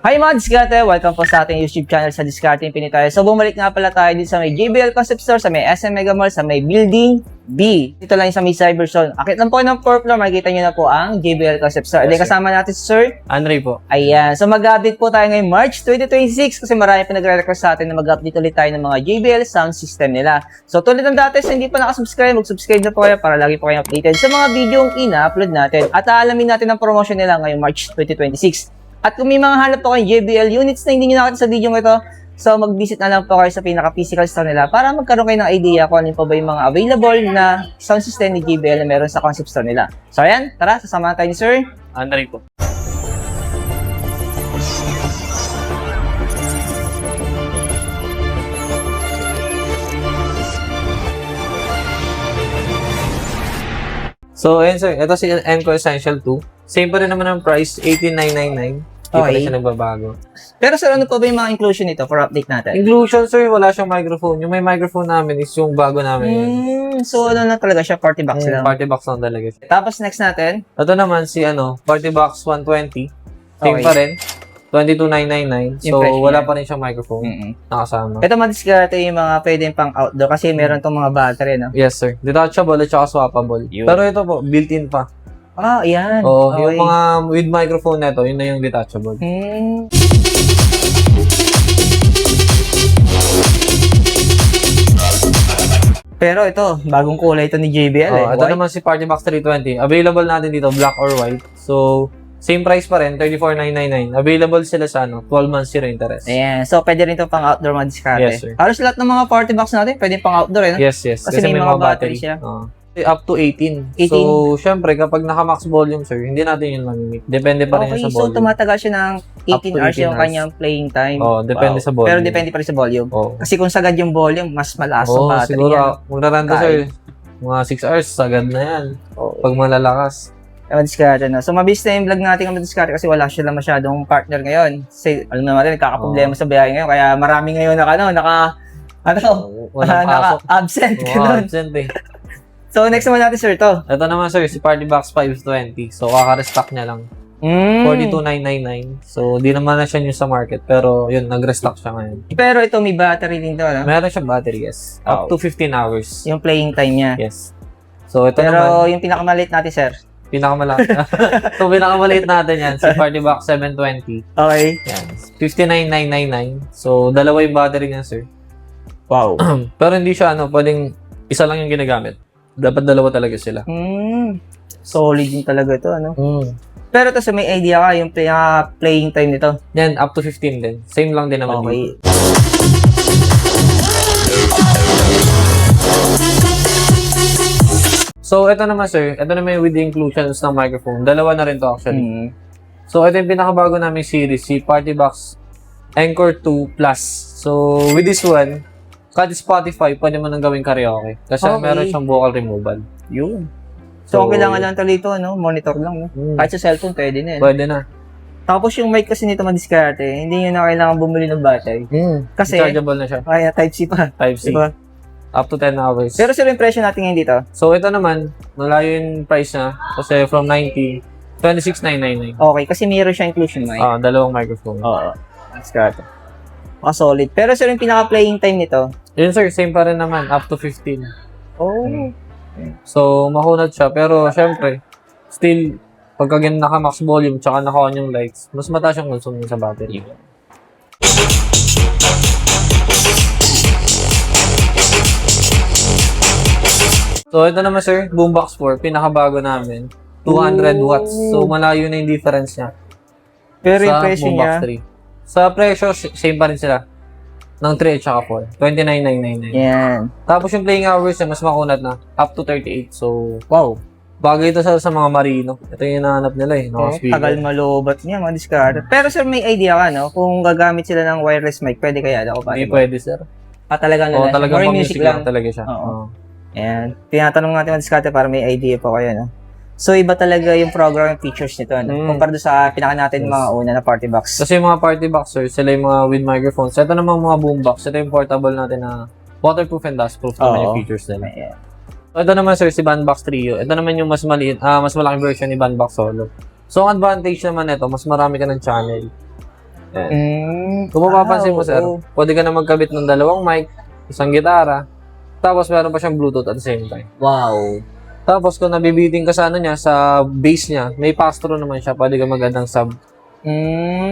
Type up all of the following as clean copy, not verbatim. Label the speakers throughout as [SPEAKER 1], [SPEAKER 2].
[SPEAKER 1] Hi mga Diskarte! Welcome po sa ating YouTube channel sa Diskarte Infinite. So bumalik nga pala tayo dito sa may JBL Concept Store, sa may SM Mega Mall, sa may Building B. Dito lang sa may Cyberzone. Akit lang po ng 4th floor, makikita nyo na po ang JBL Concept Store. Yes, kasama natin si Sir
[SPEAKER 2] Andre po.
[SPEAKER 1] Ayan. So mag-update po tayo ngayong March 2026 kasi marami pa nagre-request sa atin na mag-update ulit tayo ng mga JBL sound system nila. So tulad ng dati, sa hindi pa nakasubscribe, mag-subscribe na po kayo para lagi po kayo updated sa mga video yung ina-upload natin. At aalamin natin ang promotion nila ngayong March 2026. At kung may mga hanap po kayong JBL units na hindi nyo nakita sa video ito, so mag-visit na lang po kayo sa pinaka-physical store nila para magkaroon kayo ng idea kung ano pa ba yung mga available na sound system ni JBL na meron sa concept store nila. So ayan, tara, sasama tayo ni Sir
[SPEAKER 2] Andre po. So, ayun sir, ito si Encore Essential 2. Same pa rin naman ang price, 18,999. Hindi pa rin siya nagbabago.
[SPEAKER 1] Pero sir, ano pa ba yung mga inclusion nito for update natin?
[SPEAKER 2] Inclusion sir, wala siyang microphone. Yung may microphone namin is yung bago namin.
[SPEAKER 1] So ano na talaga siya, party box lang.
[SPEAKER 2] Party box lang talaga siya.
[SPEAKER 1] Tapos next natin?
[SPEAKER 2] Ito naman si Party Box 120. Same pa rin. 22,999. So, wala pa rin siyang microphone. Nakasama.
[SPEAKER 1] Ito madiskarte yung mga pwedeng pang outdoor kasi meron tong mga battery, no?
[SPEAKER 2] Yes, sir. Detachable at saka swappable. Pero ito po, built-in pa.
[SPEAKER 1] Ah, yan.
[SPEAKER 2] Oo, yung mga with microphone na ito, yun na yung detachable.
[SPEAKER 1] Pero ito, bagong kulay ito ni JBL eh.
[SPEAKER 2] Ito naman si Party Box 320. Available natin dito, black or white. So, same price pa rin, 34,999. Available sila sa 12 months zero interest.
[SPEAKER 1] Ayan. So, pwede rin ito pang outdoor mga diskarte.
[SPEAKER 2] Yes, sir.
[SPEAKER 1] Halos lahat ng mga party box natin, pwede pang outdoor eh. No?
[SPEAKER 2] Yes.
[SPEAKER 1] Kasi may mga battery siya.
[SPEAKER 2] Up to 18. So, syempre, kapag naka-max volume, sir, hindi natin yun mamimit. Depende pa rin sa volume.
[SPEAKER 1] So tumatagal siya ng 18 hours yung kanyang playing time.
[SPEAKER 2] Depende sa volume.
[SPEAKER 1] Pero depende pa rin sa volume. Kasi kung sagad yung volume, mas malakas ang battery.
[SPEAKER 2] Siguro, magraranda sir, mga 6 hours, sagad na yan. Pag malalakas.
[SPEAKER 1] Diskarte na. So, mabilis na yung vlog natin ang diskarte kasi wala sila masyadong partner ngayon. Kasi, alam naman natin, nagkakaproblema sa biyahe ngayon. Kaya marami ngayon naka-absent.
[SPEAKER 2] Absent eh.
[SPEAKER 1] So, next naman natin, sir, to.
[SPEAKER 2] Ito naman, sir, si Party Box 520. So, kaka-restock niya lang. 42,999. So, di naman na siya new sa market. Pero, yun, nag-restock siya ngayon.
[SPEAKER 1] Pero ito, may battery din to, no?
[SPEAKER 2] Meron siyang battery, yes. Up to 15 hours.
[SPEAKER 1] Yung playing time niya.
[SPEAKER 2] Yes. So, ito
[SPEAKER 1] pero
[SPEAKER 2] naman.
[SPEAKER 1] Yung pinakamaliit natin, sir.
[SPEAKER 2] Ito, pinakamaliit natin yan. Si Party Box 720.
[SPEAKER 1] Okay.
[SPEAKER 2] Yan. 59,999. So, dalawa yung battery niya, sir.
[SPEAKER 1] Wow.
[SPEAKER 2] Pero hindi siya, pwedeng isa lang yung ginagamit. Dapat dalawa talaga sila.
[SPEAKER 1] Solid din talaga ito, ano? Pero ito, so may idea ka, yung playing time nito?
[SPEAKER 2] Yan, up to 15 din. Same lang din naman.
[SPEAKER 1] Okay.
[SPEAKER 2] So, ito naman sir, ito naman yung with the inclusions ng microphone. Dalawa na rin to actually. So, ito yung pinakabago naming series, si Party Box Encore 2 Plus. So, with this one, kahit Spotify, pwede mo nang gawing karaoke. Kasi meron siyang vocal removal.
[SPEAKER 1] Yun. So, ang kailangan lang talito, monitor lang. Kahit sa cellphone, pwede na.
[SPEAKER 2] Pwede na.
[SPEAKER 1] Tapos yung mic kasi nito madiskarte, hindi nyo na kailangan bumili ng battery. Kasi,
[SPEAKER 2] chargeable na siya.
[SPEAKER 1] Kaya Type-C pa.
[SPEAKER 2] Type-C.
[SPEAKER 1] Diba?
[SPEAKER 2] Up to 10 hours.
[SPEAKER 1] Pero sir, yung presyo natin ngayon dito?
[SPEAKER 2] So, ito naman, malayo yung price niya. Kasi from 90, 26,999.
[SPEAKER 1] Okay, kasi mayroon siya inclusion mic.
[SPEAKER 2] Dalawang microphone.
[SPEAKER 1] Oo. Diskarte. Solid. Pero sir, yung pinaka-playing time nito?
[SPEAKER 2] Yun sir, same pa rin naman. Up to 15. So, mahunad siya. Pero, syempre, still, pagka naka-max volume tsaka naka-on yung lights, mas mataas yung consume sa battery. So, ito naman sir, Boombox 4, pinakabago namin. 200 watts. So, malayo na yung difference niya.
[SPEAKER 1] Pero yung presyo niya?
[SPEAKER 2] 3. Sa presyo, same pa rin sila. Ng 3 at saka 4. 29,999.
[SPEAKER 1] Yan.
[SPEAKER 2] Tapos yung playing hours niya, mas makunat na. Up to 38. So, wow. Bagay ito sa mga marino. Ito yung hinahanap nila eh.
[SPEAKER 1] Tagal malobat niya, mga diskarte. Pero sir, may idea ka, no? Kung gagamit sila ng wireless mic, pwede kaya?
[SPEAKER 2] Hindi pwede, sir.
[SPEAKER 1] Talaga na lang.
[SPEAKER 2] Talagang music lang talaga siya.
[SPEAKER 1] Ayan. Tinatanong natin mga diskarte para may idea po kayo, no? So, iba talaga yung programming features nito, no? Kumpara doon sa pinaka natin mga una na party box.
[SPEAKER 2] Kasi yung mga party boxers, sila yung mga with microphones. Ito naman mga boombox. Ito yung portable natin na waterproof and dustproof naman yung features nila. So, ito naman sir, si Bandbox Trio. Ito naman yung mas malaking version ni Bandbox Solo. So, ang advantage naman nito, mas marami ka ng channel. Kung mapapansin mo, sir, pwede ka na magkabit ng dalawang mic, isang gitara, tapos meron pa siyang Bluetooth at the same time.
[SPEAKER 1] Wow.
[SPEAKER 2] Tapos kung nabibiting ka sa niya, sa bass niya, may pass-through naman siya, pwede ka mag-add ng sub.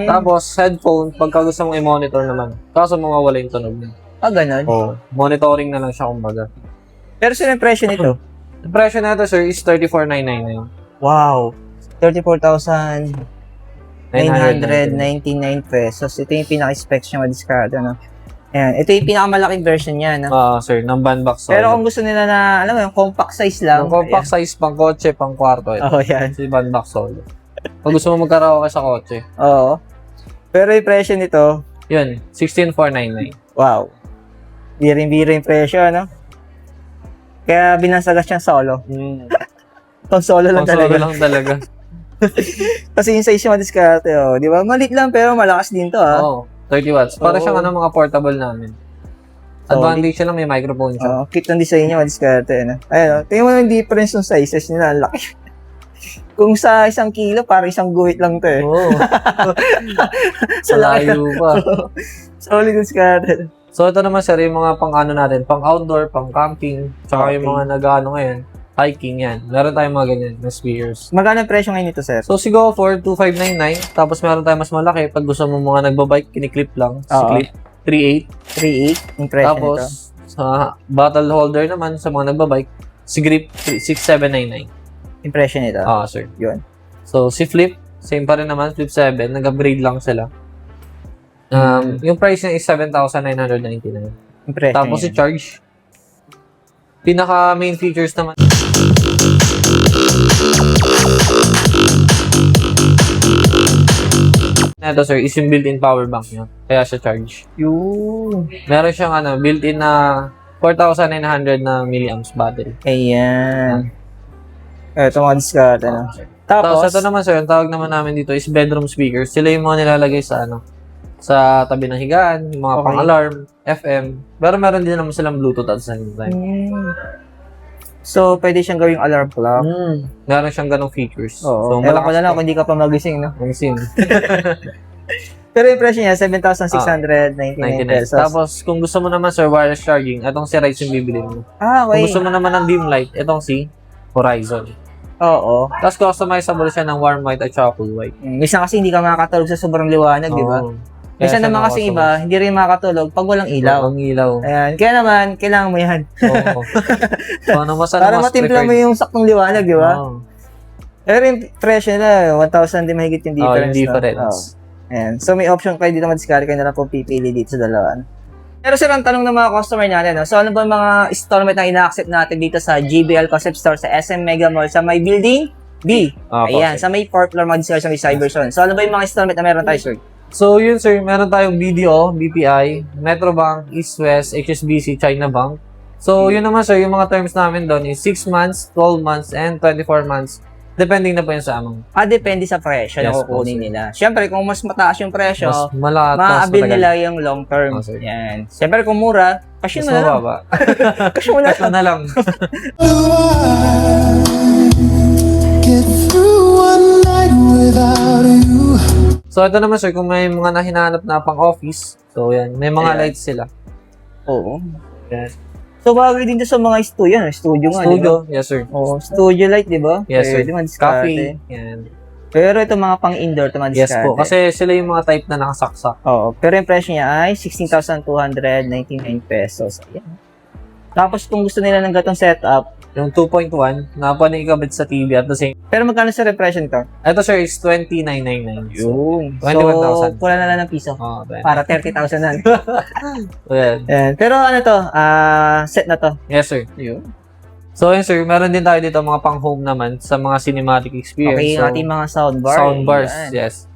[SPEAKER 2] Tapos, headphone, pagka gusto mong i-monitor naman, kaso mawawala yung tunog niya.
[SPEAKER 1] Ganun?
[SPEAKER 2] Monitoring na lang siya, kumbaga.
[SPEAKER 1] Pero sino yung presyo nito?
[SPEAKER 2] The presyo na ito, sir, is 34,999.
[SPEAKER 1] Wow. 34,999 pesos. Ito yung pinaka-specs niya madiskado, no? Ayan. Ito yung pinakamalaking version niya, no?
[SPEAKER 2] Sir, ng bandbox.
[SPEAKER 1] Pero kung gusto nila na, alam mo, yung compact size lang.
[SPEAKER 2] Yung compact size, pang kotse, pang kwarto.
[SPEAKER 1] Yan.
[SPEAKER 2] Si bandbox solo. Pag gusto mo magkaraoke sa kotse.
[SPEAKER 1] Oo. Pero yung presyo nito,
[SPEAKER 2] yun, 16,499.
[SPEAKER 1] wow. Biring-biro yung presyo, no? Kaya binansagas siyang solo. Pang solo lang talaga.
[SPEAKER 2] Pang solo lang talaga.
[SPEAKER 1] Kasi yung size yung madiskarte, di ba? Malit lang pero malakas din to, ha?
[SPEAKER 2] 30 watts. Para siyang mga portable namin. Advantage siya lang, may microphone siya.
[SPEAKER 1] Cute ng design niya, madiskarte, no? Ayun, tingnan mo yung difference ng sizes nila, ang laki. Kung sa 1 kilo, parang isang guhit lang to, eh.
[SPEAKER 2] Sa layo pa.
[SPEAKER 1] Solid diskarte.
[SPEAKER 2] So, ito naman, sir, yung mga pang-ano natin, pang-outdoor, pang-camping, tsaka yung mga nag-ano ngayon, hiking yan. Meron tayong mga ganyan na speakers.
[SPEAKER 1] Magkano yung presyo ngayon nito, sir?
[SPEAKER 2] So, si GoFor, 2,599. Tapos, meron tayong mas malaki. Pag gusto mo mga nagbabike, kiniklip lang. Si clip, 3,800.
[SPEAKER 1] 3,800 yung presyo
[SPEAKER 2] Tapos,
[SPEAKER 1] nito.
[SPEAKER 2] sa bottle holder naman, sa mga nagbabike, si Grip, 6,799.
[SPEAKER 1] Yung presyo nito.
[SPEAKER 2] Sir.
[SPEAKER 1] Yun.
[SPEAKER 2] So, si Flip, same pa rin naman, Flip 7. Nag-upgrade lang sila. Yung price niya is 7,999.
[SPEAKER 1] Yung presyo
[SPEAKER 2] Tapos si Charge, pinaka main features naman. Ito, sir, is yung built-in power bank niya. Kaya siya charge.
[SPEAKER 1] Yung...
[SPEAKER 2] Meron siyang built-in na 4,900 na milliamps battery.
[SPEAKER 1] Ayan. Ito mga diskarte, no?
[SPEAKER 2] Tapos ito naman, sir, ang tawag naman namin dito is bedroom speakers. Sila yung mga nilalagay sa sa tabi ng higaan, yung mga pang-alarm, FM. Pero meron din naman silang Bluetooth at the same time.
[SPEAKER 1] So, pwede siyang gawing alarm clock.
[SPEAKER 2] Meron siyang ganong features.
[SPEAKER 1] So, ewan ko na lang kung hindi ka pa magising, no?
[SPEAKER 2] Magising.
[SPEAKER 1] Pero yung presyo niya, 7,699 pesos.
[SPEAKER 2] Tapos, kung gusto mo naman, sir, wireless charging, itong si Rides yung bibili mo.
[SPEAKER 1] Okay.
[SPEAKER 2] Kung gusto mo naman ng dim light, itong si Horizon.
[SPEAKER 1] Oo.
[SPEAKER 2] Tapos, customizable siya ng warm white at saka cool white.
[SPEAKER 1] Minsan kasi hindi ka makakatulog sa sobrang liwanag, di ba? Minsan naman kasi iba, hindi rin makakatulog pag walang ilaw.
[SPEAKER 2] Walang ilaw.
[SPEAKER 1] Ayan. Kaya naman, kailangan mo yan.
[SPEAKER 2] Oo. So,
[SPEAKER 1] para matimpla mo yung saktong liwanag, di ba? Pero yung presyo nila, 1,000 din mahigit yung difference.
[SPEAKER 2] Yung difference.
[SPEAKER 1] Ayan. So, may option kayo dito mag-discard kayo na lang kung pipili dito sa dalawan. Pero sir, ang tanong ng mga customer natin, no? So, ano ba yung mga installment na ina-accept natin dito sa GBL Concept Store sa SM Mega Mall sa may building B? Ayan, sa may 4th floor mag-discard sa may Cyberzone. So, ano ba yung mga installment na meron tayo, sir?
[SPEAKER 2] So, yun sir, meron tayong BDO, BPI, Metrobank, East West, HSBC, China Bank. So, yun naman sir, yung mga terms namin doon is 6 months, 12 months, and 24 months. Depending na po yun sa amang.
[SPEAKER 1] Depende sa presyo na kukunin nila. Siyempre, kung mas mataas yung presyo,
[SPEAKER 2] ma-avail
[SPEAKER 1] nila yung long term. Yan. Siyempre, kung mura, kasyon mo na lang. Kasyon mo na lang.
[SPEAKER 3] Get through one night without you.
[SPEAKER 2] So, ito naman sir, kung may mga hinahanap na pang office, so yan, may mga lights sila.
[SPEAKER 1] Oo.
[SPEAKER 2] Yan.
[SPEAKER 1] So, bagay din sa mga studio, no? Studio nga,
[SPEAKER 2] Studio, yes sir.
[SPEAKER 1] Oo, studio light, di ba?
[SPEAKER 2] Yes sir.
[SPEAKER 1] Coffee.
[SPEAKER 2] Yan.
[SPEAKER 1] Pero ito mga pang-indoor, ito mga
[SPEAKER 2] Yes po, kasi sila yung mga type na nakasaksak.
[SPEAKER 1] Oo, pero yung presyo niya ay 16,299 pesos. Ayan. Tapos, kung gusto nila ng gatong setup,
[SPEAKER 2] yung 2.1, na pwede ikabit sa TV at the same.
[SPEAKER 1] Pero magkano sa repression nito?
[SPEAKER 2] Ito sir is 29,999.
[SPEAKER 1] Yun.
[SPEAKER 2] 21,000.
[SPEAKER 1] So, kulang na lang ng piso. Para 30,000 na.
[SPEAKER 2] So, yan.
[SPEAKER 1] Pero ano to? Set na to.
[SPEAKER 2] Yes sir.
[SPEAKER 1] Yun.
[SPEAKER 2] So, yun sir, meron din tayo dito mga pang-home naman sa mga cinematic experience.
[SPEAKER 1] Okay,
[SPEAKER 2] so,
[SPEAKER 1] ating mga soundbar.
[SPEAKER 2] Soundbars, yes.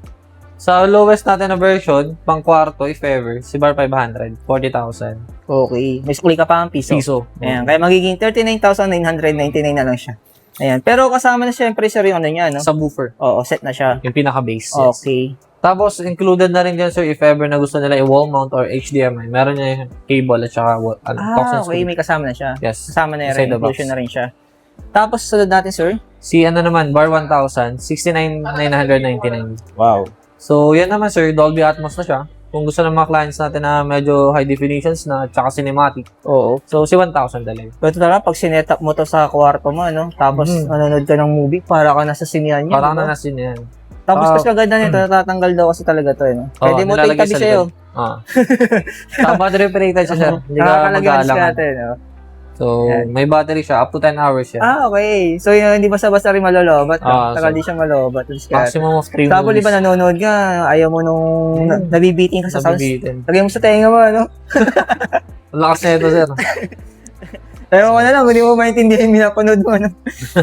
[SPEAKER 2] Sa lowest natin na version, pang kwarto, if ever, si Bar 500, 40,000.
[SPEAKER 1] Okay. May sukli ka pa ang piso. Ayan. Kaya magiging 39,999 na lang siya. Ayan. Pero kasama na syempre sir yung ano niya, no?
[SPEAKER 2] Subwoofer.
[SPEAKER 1] Oo, set na siya.
[SPEAKER 2] Yung pinaka-base, yes.
[SPEAKER 1] Okay.
[SPEAKER 2] Tapos, included na rin dyan, sir, if ever na gusto nila i-wall mount or HDMI, meron niya yung cable at saka
[SPEAKER 1] okay. May kasama na siya.
[SPEAKER 2] Yes.
[SPEAKER 1] Kasama na
[SPEAKER 2] Inside
[SPEAKER 1] rin.
[SPEAKER 2] the box.
[SPEAKER 1] Inclusion na rin siya. Tapos, sunod natin, sir.
[SPEAKER 2] Si ano naman, Bar 1,000, 69,999.
[SPEAKER 1] Wow.
[SPEAKER 2] So, yan naman sir, Dolby Atmos na siya. Kung gusto ng mga clients natin na medyo high definitions na tsaka cinematic.
[SPEAKER 1] Oo.
[SPEAKER 2] So, si 1,000 talaga.
[SPEAKER 1] Pero talaga, pag sinetap mo to sa kwarto mo, ano, tapos nanonood ka ng movie, para ka nasa sinihan niya.
[SPEAKER 2] Parang
[SPEAKER 1] diba?
[SPEAKER 2] na nasin yan.
[SPEAKER 1] Tapos kasi agad na nito, natatanggal daw kasi talaga to. Ano?
[SPEAKER 2] Oo,
[SPEAKER 1] Pwede mo ito
[SPEAKER 2] nilalagay
[SPEAKER 1] itabi
[SPEAKER 2] sa
[SPEAKER 1] sa'yo.
[SPEAKER 2] likod. Saka battery operated siya sir. Hindi ka
[SPEAKER 1] Nakakalagay ang
[SPEAKER 2] mag-aalangan.
[SPEAKER 1] diskarte, no?
[SPEAKER 2] So, may battery siya. Up to 10 hours siya.
[SPEAKER 1] Okay. So, yun, hindi basta-basta rin malolobat. No? Tagal
[SPEAKER 2] so,
[SPEAKER 1] di siya malolobat.
[SPEAKER 2] Maximum of 3
[SPEAKER 1] Tapos, di
[SPEAKER 2] movies.
[SPEAKER 1] ba nanonood ka, ayaw mo nung nabibiting ka sa sounds.
[SPEAKER 2] Nabibitin.
[SPEAKER 1] Lagay mo sa tenga mo, ano?
[SPEAKER 2] Ang lakas na ito sir.
[SPEAKER 1] Pero mo na lang, hindi mo maintindihan yung pinapanood mo, ano?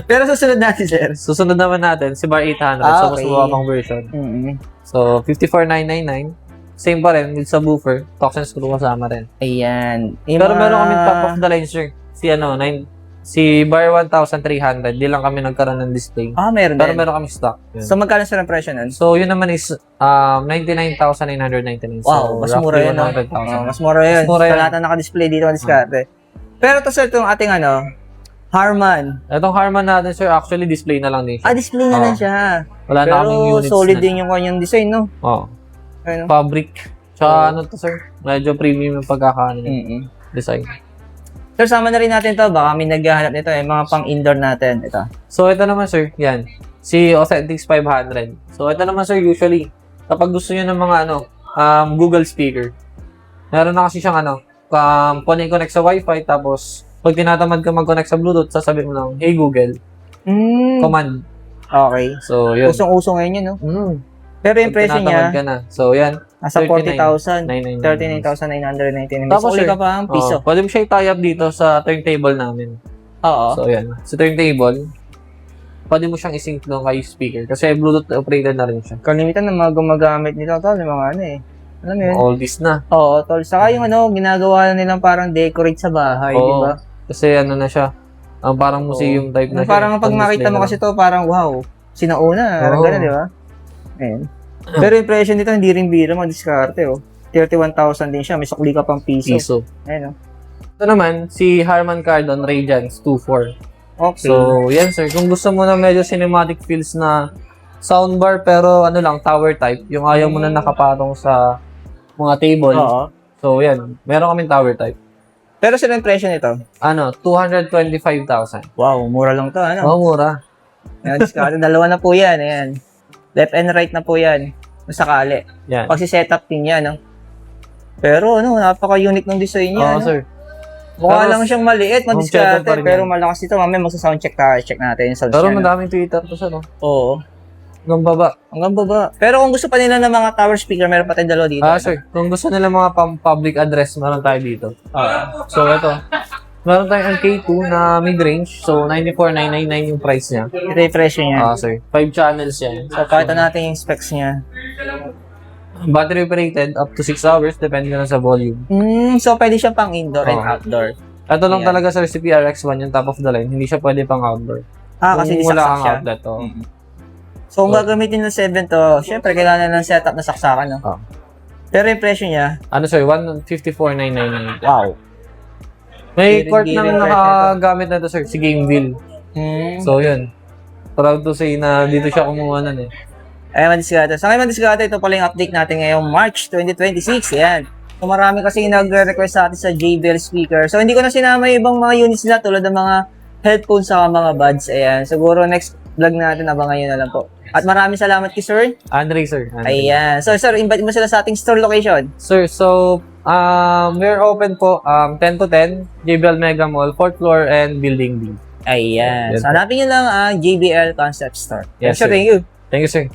[SPEAKER 1] Pero susunod natin, sir.
[SPEAKER 2] Susunod naman natin, si Bar 800. So, mas
[SPEAKER 1] Okay.
[SPEAKER 2] mababang version.
[SPEAKER 1] Mm-hmm.
[SPEAKER 2] So, 54,999. Same pa rin with subwoofer. Toxin screw kasama rin.
[SPEAKER 1] Ayan.
[SPEAKER 2] Pero meron kami top of the line sir. Si Bar 1,300. Di lang kami nagkaroon ng display.
[SPEAKER 1] Meron
[SPEAKER 2] Pero
[SPEAKER 1] din.
[SPEAKER 2] meron kami stock. Yun.
[SPEAKER 1] So, magkano sir ang presyo nun?
[SPEAKER 2] So, yun naman is 99,999.
[SPEAKER 1] Wow, mas mura yun.
[SPEAKER 2] 100,000.
[SPEAKER 1] Mas mura yun.
[SPEAKER 2] Mas mura
[SPEAKER 1] Sa
[SPEAKER 2] yun.
[SPEAKER 1] lahat na naka-display dito ang diskarte. Pero to sir, itong ating Harman.
[SPEAKER 2] Itong Harman natin, sir, actually display na lang din siya.
[SPEAKER 1] Display na lang siya.
[SPEAKER 2] Wala na kaming
[SPEAKER 1] Pero
[SPEAKER 2] units
[SPEAKER 1] solid
[SPEAKER 2] na.
[SPEAKER 1] din yung kanyang design, no?
[SPEAKER 2] Oo.
[SPEAKER 1] Ano?
[SPEAKER 2] Fabric. Tsaka ano to, sir? Medyo premium yung pagkakaano niya.
[SPEAKER 1] Mm-hmm.
[SPEAKER 2] Design.
[SPEAKER 1] Sir, sama na rin natin to. Baka may naghahanap nito mga pang-indoor natin. Ito.
[SPEAKER 2] So, ito naman, sir. Yan. Si Authentics 500. So, ito naman, sir, usually, kapag gusto nyo ng mga Google speaker, meron na kasi siyang connect sa Wi-Fi, tapos, pag tinatamad ka mag-connect sa Bluetooth, sasabihin mo lang, hey Google, command.
[SPEAKER 1] Okay.
[SPEAKER 2] So, yun.
[SPEAKER 1] Usong-uso ngayon yun, no? Pero yung
[SPEAKER 2] Pag
[SPEAKER 1] presyo
[SPEAKER 2] tinatamad
[SPEAKER 1] niya,
[SPEAKER 2] ka na. So, yan.
[SPEAKER 1] nasa 40,000.
[SPEAKER 2] 39,999.
[SPEAKER 1] 39,999.
[SPEAKER 2] Tapos,
[SPEAKER 1] Mas uli
[SPEAKER 2] sir,
[SPEAKER 1] ka pa ang piso.
[SPEAKER 2] pwede mo siya i-tie up dito sa turntable namin.
[SPEAKER 1] Oo.
[SPEAKER 2] So, yan. Sa turntable, pwede mo siyang i-sync doon kay speaker. Kasi Bluetooth operated na rin siya.
[SPEAKER 1] Kalimitan ng mga gumagamit nito, tol, yung mga alam mo yun?
[SPEAKER 2] All this na.
[SPEAKER 1] Oo, tol. Saka yung ginagawa na nilang parang decorate sa bahay, di
[SPEAKER 2] Oo.
[SPEAKER 1] ba?
[SPEAKER 2] Kasi na siya. Parang museum type na siya.
[SPEAKER 1] Parang pag makita mo kasi to, parang wow, sinauna, parang
[SPEAKER 2] Oo.
[SPEAKER 1] gano'n, di ba? Ayun. Pero yung presyo nito, hindi rin biro, mag-discarte, 31,000 din siya, may sukli ka pang piso. Ayun,
[SPEAKER 2] Ito naman, si Harman Kardon Radiance 2.4.
[SPEAKER 1] Okay.
[SPEAKER 2] So, yan sir. Kung gusto mo na medyo cinematic feels na soundbar, pero tower type. Yung ayaw mo na nakapatong sa mga table.
[SPEAKER 1] Oo.
[SPEAKER 2] So, yan. Meron kaming tower type.
[SPEAKER 1] Pero sila yung presyo nito?
[SPEAKER 2] 225,000.
[SPEAKER 1] Wow, mura lang to,
[SPEAKER 2] Mura.
[SPEAKER 1] Ayan, discarte. Dalawa na po yan, ayan. Left and right na po yan. Masakali.
[SPEAKER 2] Yan.
[SPEAKER 1] Pag si-setup din yan, Pero napaka-unique ng design niya,
[SPEAKER 2] Sir.
[SPEAKER 1] Mukha
[SPEAKER 2] Pero,
[SPEAKER 1] lang siyang maliit,
[SPEAKER 2] home theater
[SPEAKER 1] madiskarte,
[SPEAKER 2] pa rin
[SPEAKER 1] pero
[SPEAKER 2] yan.
[SPEAKER 1] malakas ito. Mamaya magsa-soundcheck tayo, check natin yung sound
[SPEAKER 2] Pero
[SPEAKER 1] niya,
[SPEAKER 2] madaming Twitter to sir, no?
[SPEAKER 1] Oo.
[SPEAKER 2] Hanggang baba.
[SPEAKER 1] Hanggang baba. Pero kung gusto pa nila ng mga tower speaker, meron pa tayong dalawa dito.
[SPEAKER 2] Sir. Kung gusto nila mga public address, meron tayo dito. So, ito. Meron tayong MK2 na mid-range. So, 94,999 yung price niya.
[SPEAKER 1] Ito yung presyo niya.
[SPEAKER 2] Sir. 5 channels yan.
[SPEAKER 1] So, pakita natin yung specs niya.
[SPEAKER 2] Battery operated up to 6 hours, depende na sa volume.
[SPEAKER 1] So, pwede siya pang indoor and outdoor.
[SPEAKER 2] Ito lang
[SPEAKER 1] Ayan.
[SPEAKER 2] talaga sir, si PRX1 yung top of the line. Hindi siya pwede pang outdoor.
[SPEAKER 1] Kasi
[SPEAKER 2] Kung wala
[SPEAKER 1] disaksak
[SPEAKER 2] kang
[SPEAKER 1] siya.
[SPEAKER 2] outlet,
[SPEAKER 1] So, kung gagamitin ng 7 to, syempre, kailangan ng setup na saksakan, no? Pero yung presyo niya,
[SPEAKER 2] Ano sir, 154,999.
[SPEAKER 1] wow.
[SPEAKER 2] May
[SPEAKER 1] Giring-
[SPEAKER 2] court
[SPEAKER 1] giring
[SPEAKER 2] nang
[SPEAKER 1] price
[SPEAKER 2] nakagamit na to sir, si Gameville. So yun. Proud to say na dito siya kumuha nun eh.
[SPEAKER 1] Madiskarte. Sa ngayon, Madiskarte, ito pala yung update natin ngayong March 2026. Ayan. So, marami kasi nagre-request sa atin sa JBL speaker. So, hindi ko na sinama yung ibang mga units nila tulad ng mga headphones sa mga buds. Ayan. Siguro next vlog natin, abangan nyo na lang po. At maraming salamat kay Sir.
[SPEAKER 2] Andre sir. Andre.
[SPEAKER 1] Ayan. So, Sir, invite mo sila sa ating store location.
[SPEAKER 2] Sir, so we're open po 10 to 10, JBL Mega Mall, 4th floor and Building B.
[SPEAKER 1] Ayan.
[SPEAKER 2] Yes,
[SPEAKER 1] So, hanapin nyo lang ang JBL Concept Store.
[SPEAKER 2] Yes,
[SPEAKER 1] Sir,
[SPEAKER 2] sir.
[SPEAKER 1] thank you.
[SPEAKER 2] Thank you sir.